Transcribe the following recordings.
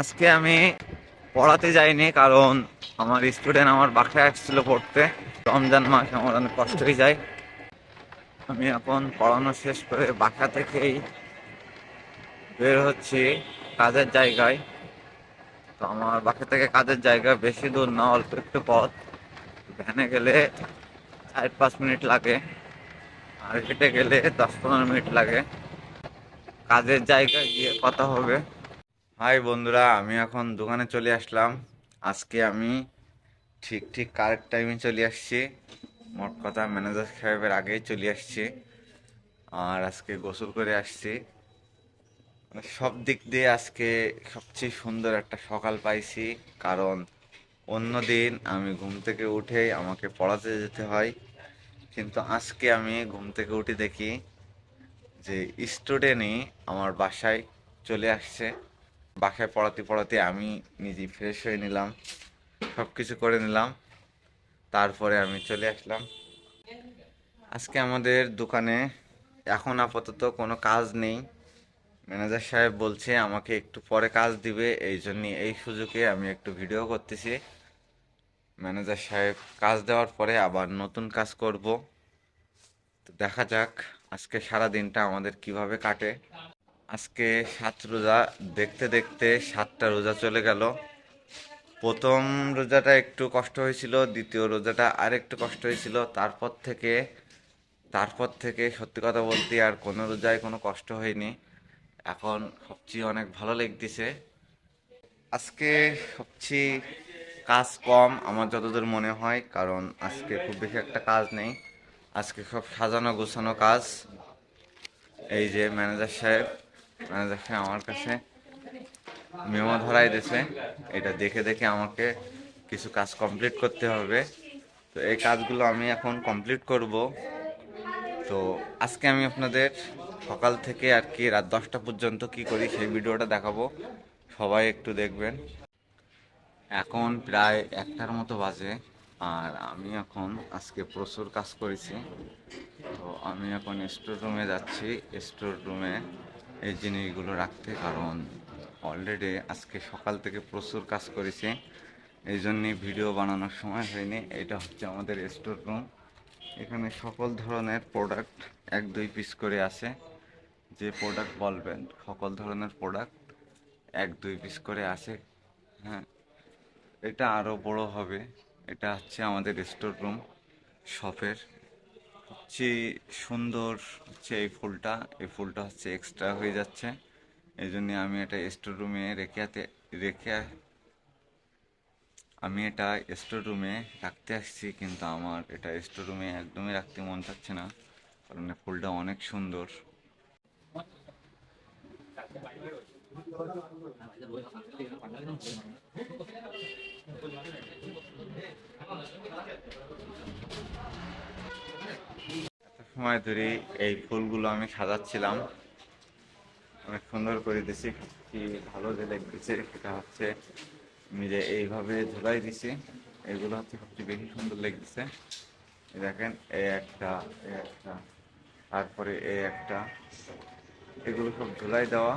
আজকে আমি পড়াতে যাইনি, কারণ আমার স্টুডেন্ট আমার বাসায় আসছিল পড়তে। রমজান মাস আমার অনেক কষ্টই যায়। আমি এখন পড়ানো শেষ করে বাসা থেকেই বের হচ্ছি কাজের জায়গায়। তো আমার বাসা থেকে কাজের জায়গা বেশি দূর না, অল্প একটু পথ। ভ্যানে গেলে 4-5 মিনিট লাগে, আর হেঁটে গেলে 10-15 মিনিট লাগে। কাজের জায়গায় গিয়ে কথা হবে। হাই বন্ধুরা, আমি এখন দোকানে চলে আসলাম। আজকে আমি ঠিক ঠিক কারেক্ট টাইমে চলে আসছি। মোট কথা ম্যানেজার সাহেবের আগেই চলে আসছি। আর আজকে গোসল করে আসছি। মানে সব দিক দিয়ে আজকে সবচেয়ে সুন্দর একটা সকাল পাইছি। কারণ অন্য দিন আমি ঘুম থেকে উঠেই আমাকে পড়াতে যেতে হয়, কিন্তু আজকে আমি ঘুম থেকে উঠে দেখি যে স্টুডেন্টই আমার বাসায় চলে আসছে। বাসায় পড়াতে পড়াতে আমি নিজে ফ্রেশ হয়ে নিলাম, সব কিছু করে নিলাম, তারপরে আমি চলে আসলাম। আজকে আমাদের দোকানে এখন আপাতত কোনো কাজ নেই। ম্যানেজার সাহেব বলছে আমাকে একটু পরে কাজ দিবে, এই জন্য এই সুযোগে আমি একটু ভিডিও করতেছি। ম্যানেজার সাহেব কাজ দেওয়ার পরে আবার নতুন কাজ করব। তো দেখা যাক আজকে সারা দিনটা আমাদের কিভাবে কাটে। আজকে 7 রোজা, দেখতে দেখতে 7টা রোজা চলে গেল। প্রথম রোজাটা একটু কষ্ট হয়েছিল, দ্বিতীয় রোজাটা আর একটু কষ্ট হয়েছিল। তারপর থেকে সত্যি কথা বলতে আর কোনো রোজায় কোনো কষ্ট হয়নি। এখন সবচেয়ে অনেক ভালো লাগতেছে। আজকে সবচেয়ে কাজ কম আমার যতদূর মনে হয়, কারণ আজকে খুব বেশি একটা কাজ নেই। আজকে সব সাজানো গোছানো কাজ। এই যে ম্যানেজার সাহেব আমার কাছে মেমো ধরাই দিয়েছে, এটা দেখে দেখে আমাকে কিছু কাজ কমপ্লিট করতে হবে। তো এই কাজগুলো আমি এখন কমপ্লিট করব। তো আজকে আমি আপনাদের সকাল থেকে আর কি রাত 10টা পর্যন্ত কি করি সেই ভিডিওটা দেখাবো, সবাই একটু দেখবেন। এখন প্রায় 1টার মতো বাজে, আর আমি এখন আজকে প্রচুর কাজ করেছি। তো আমি এখন স্টোর রুমে যাচ্ছি, স্টোর রুমে এই জিনিসগুলো রাখতে, কারণ অলরেডি আজকে সকাল থেকে প্রচুর কাজ করেছি, এই জন্যই ভিডিও বানানোর সময় হয়নি। এটা হচ্ছে আমাদের স্টোর রুম। এখানে সকল ধরনের প্রোডাক্ট 1-2 পিস করে আছে। যে প্রোডাক্ট বলবেন সকল ধরনের প্রোডাক্ট 1-2 পিস করে আছে। হ্যাঁ, এটা আরও বড় হবে। এটা হচ্ছে আমাদের স্টোর রুম শপের। সবচেয়ে সুন্দর হচ্ছে এই ফুলটা হচ্ছে এক্সট্রা হয়ে যাচ্ছে, এই জন্য আমি এটা স্টোর রুমে রেখে আমি এটা স্টোর রুমে রাখতে আসছি। কিন্তু আমার এটা স্টোর রুমে একদমই রাখতে মন চাচ্ছে না, কারণ এই ফুলটা অনেক সুন্দর। এত সময় ধরে এই ফুলগুলো আমি সাজাচ্ছিলাম, অনেক সুন্দর করে দিছি। কি ভালো যে লাগতেছে সেটা হচ্ছে আমি যে এইভাবে ঝুলাই দিছি, এগুলো হচ্ছে সবচেয়ে বেশি সুন্দর লাগতেছে। এই দেখেন, এই একটা, তারপরে এই একটা, এগুলো সব ঝুলাই দেওয়া।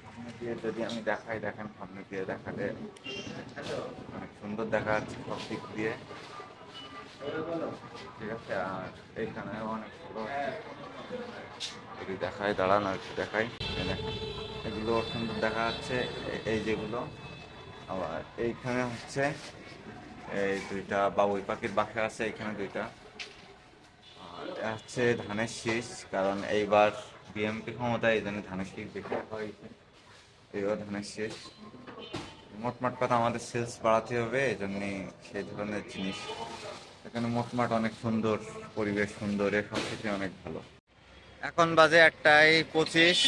সামনে দিয়ে যদি আমি দেখাই, দেখেন সামনে দিয়ে দেখালে অনেক সুন্দর দেখা যাচ্ছে সব দিক দিয়ে। ঠিক আছে, আর এইখানেও অনেক ছোটো যদি দেখাই, দাঁড়ান আর একটু দেখাই। এই দেখেন, এগুলো সুন্দর দেখা যাচ্ছে। এই যেগুলো আবার এইখানে হচ্ছে এই দুইটা বাবুই পাখির বাসা আছে, এইখানে দুইটা। আর এ হচ্ছে ধানের শীষ, কারণ এইবার বিএমপি ক্ষমতায়, এই জন্য ধানের শীষ বেশি রাখা হয়েছে। এইবার ধানের শীষ, মোটমাট কথা আমাদের সেলস বাড়াতে হবে, এই জন্যে সেই ধরনের জিনিস এখানে। মোটমাট অনেক সুন্দর পরিবেশ, সুন্দর, এ সব কিছু অনেক ভালো। এখন বাজে 1টা 25।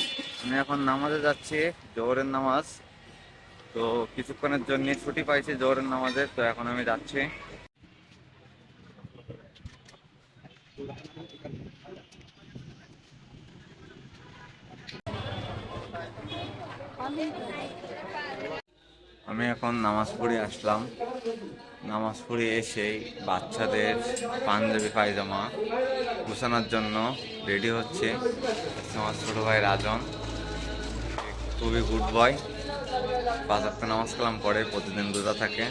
আমি এখন নামাজে যাচ্ছি, জোহরের নামাজ। তো কিছুক্ষণের জন্য ছুটি পাইছি জোহরের নামাজের, তো এখন আমি যাচ্ছি। আমি এখন নামাজ পড়ে আসলাম। নামাজ পড়ে এসেই বাচ্চাদের পাঞ্জাবি পায়জামা গুছানোর জন্য রেডি হচ্ছে আমার ছোটো ভাই রাজন। খুবই গুড বয়, 5 ওয়াক্ত নামাজ কালাম পড়ে, প্রতিদিন রোজা থাকে।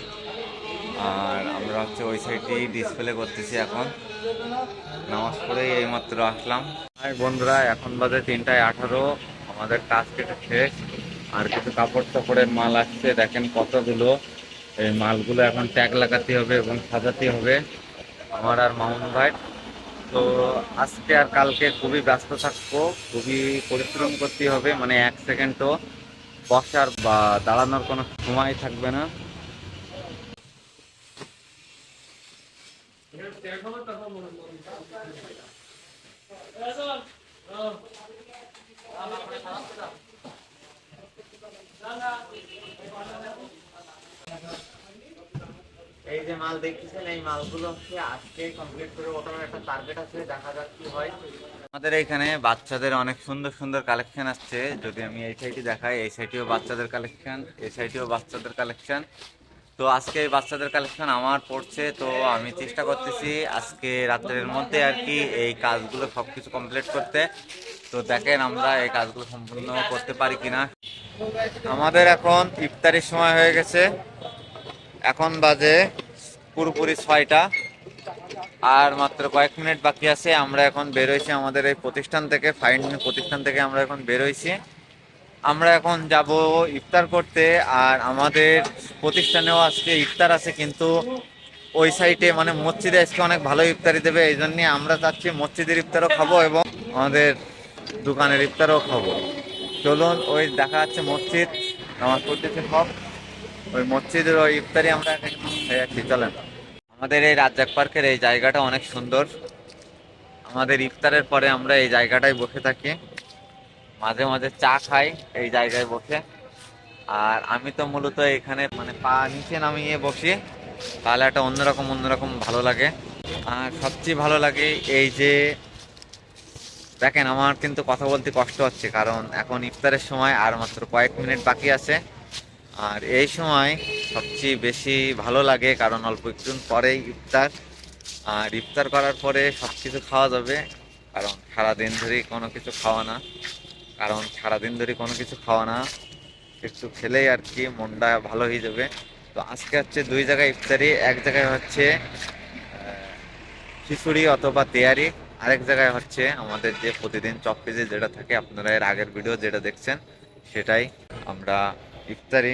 আর আমরা হচ্ছে ওই সাইডেই ডিসপ্লে করতেছি এখন, নামাজ পড়েই এইমাত্র আসলাম। আর বন্ধুরা এখন বাজে 3টা 18, আমাদের কাজ কেটে শেষ। আর কিছু কাপড় চাপড়ের মাল আসছে, দেখেন কতগুলো। এই মালগুলো এখন ট্যাগ লাগাতে হবে এবং সাজাতে হবে আমার আর মামুন ভাই। তো আজকে আর কালকে খুবই ব্যস্ত থাকবো, খুবই পরিশ্রম করতে হবে, মানে 1 সেকেন্ডও বসার বা দাঁড়ানোর কোনো সময় থাকবে না। এই যে মাল দেখতেছেন, এই মালগুলো হচ্ছে আজকে কমপ্লিট করে ওঠানোর একটা টার্গেট আছে, দেখা যাক কি হয়। আমাদের এখানে বাচ্চাদের অনেক সুন্দর সুন্দর কালেকশন আসছে। যদি আমি এই সাইডে দেখাই, এই সাইডেও বাচ্চাদের কালেকশন, এই সাইডেও বাচ্চাদের কালেকশন। তো আজকে এই বাচ্চাদের কালেকশন আমার পড়ছে, তো আমি চেষ্টা করতেছি আজকে রাত্রের মধ্যে আর কি এই কাজগুলো সবকিছু কমপ্লিট করতে। তো দেখেন আমরা এই কাজগুলো সম্পূর্ণ করতে পারি কিনা। আমাদের এখন ইফতারির সময় হয়ে গেছে, এখন বাজে পুরোপুরি 6টা, আর মাত্র কয়েক মিনিট বাকি আছে। আমরা এখন বেরোইছি আমাদের এই প্রতিষ্ঠান থেকে, ফাইন প্রতিষ্ঠান থেকে আমরা এখন বেরোইছি। আমরা এখন যাব ইফতার করতে। আর আমাদের প্রতিষ্ঠানেও আজকে ইফতার আছে, কিন্তু ওই সাইডে মানে মসজিদে আজকে অনেক ভালো ইফতারি দেবে, এই জন্য আমরা চাচ্ছি মসজিদের ইফতারও খাবো এবং আমাদের দোকানের ইফতারও খাবো। চলুন, ওই দেখা যাচ্ছে মসজিদ, নামাজ পড়তেছে সব, ওই মসজিদের ওই ইফতারি আমরা খেয়ে যাচ্ছি। চলেন। আমাদের এই রাজ্জাক পার্কের এই জায়গাটা অনেক সুন্দর। আমাদের ইফতারের পরে আমরা এই জায়গাটায় বসে থাকি, মাঝে মাঝে চা খাই এই জায়গায় বসে। আর আমি তো মূলত এখানে মানে পা নিচে নামিয়ে বসি, তাহলে একটা অন্যরকম অন্যরকম ভালো লাগে। আর সবচেয়ে ভালো লাগে এই যে দেখেন, আমার কিন্তু কথা বলতে কষ্ট হচ্ছে কারণ এখন ইফতারের সময় আর মাত্র কয়েক মিনিট বাকি আছে। আর এই সময় সবচেয়ে বেশি ভালো লাগে কারণ অল্প একটু পরেই ইফতার। আর ইফতার করার পরে সব কিছু খাওয়া যাবে, কারণ সারাদিন ধরেই কোনো কিছু খাওয়া না, কারণ সারাদিন ধরে কোনো কিছু খাওয়া না, একটু খেলেই আর কি মনটা ভালো হয়ে যাবে। তো আজকে হচ্ছে 2 জায়গায় ইফতারি, এক জায়গায় হচ্ছে খিচুড়ি অথবা তেয়ারি, আরেক জায়গায় হচ্ছে আমাদের যে প্রতিদিন চপ পিজে যেটা থাকে, আপনারা এর আগের ভিডিও যেটা দেখছেন সেটাই। আমরা ইফতারি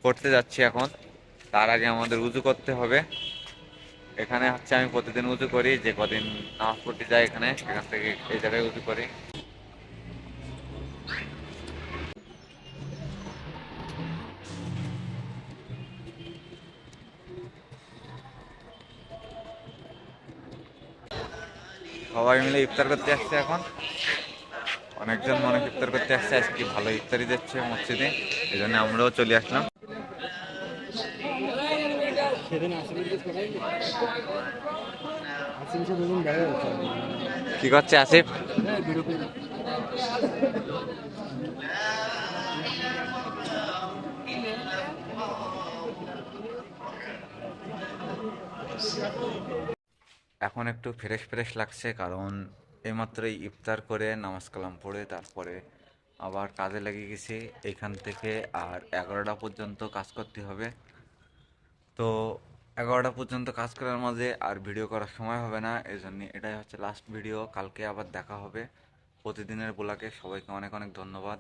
করতে যাচ্ছি এখন, তার আগে আমাদের উজু করতে হবে। এখানে হচ্ছে আমি প্রতিদিন উজু করি, যে কদিন নামাজ পড়তে যাই এখানে, সেখান থেকে এই জায়গায় উজু করি। সবাই মিলে ইফতার করতে আসছে এখন, অনেকজন মনে ইফতার করতে আসছে, আজকে ভালো ইফতারি দিচ্ছে মসজিদে, এই জন্য আমরাও চলে আসলাম। কি করছে আসিফ? এখন একটু ফ্রেশ ফ্রেশ লাগছে, কারণ এইমাত্রই ইফতার করে নামাজ কালাম পড়ে তারপরে আবার কাজে লেগে গেছি। এইখান থেকে আর 11টা পর্যন্ত কাজ করতে হবে। তো 11টা পর্যন্ত কাজ করার মাঝে আর ভিডিও করার সময় হবে না, এই জন্য এটাই হচ্ছে লাস্ট ভিডিও। কালকে আবার দেখা হবে প্রতিদিনের ব্লগে। সবাইকে অনেক অনেক ধন্যবাদ।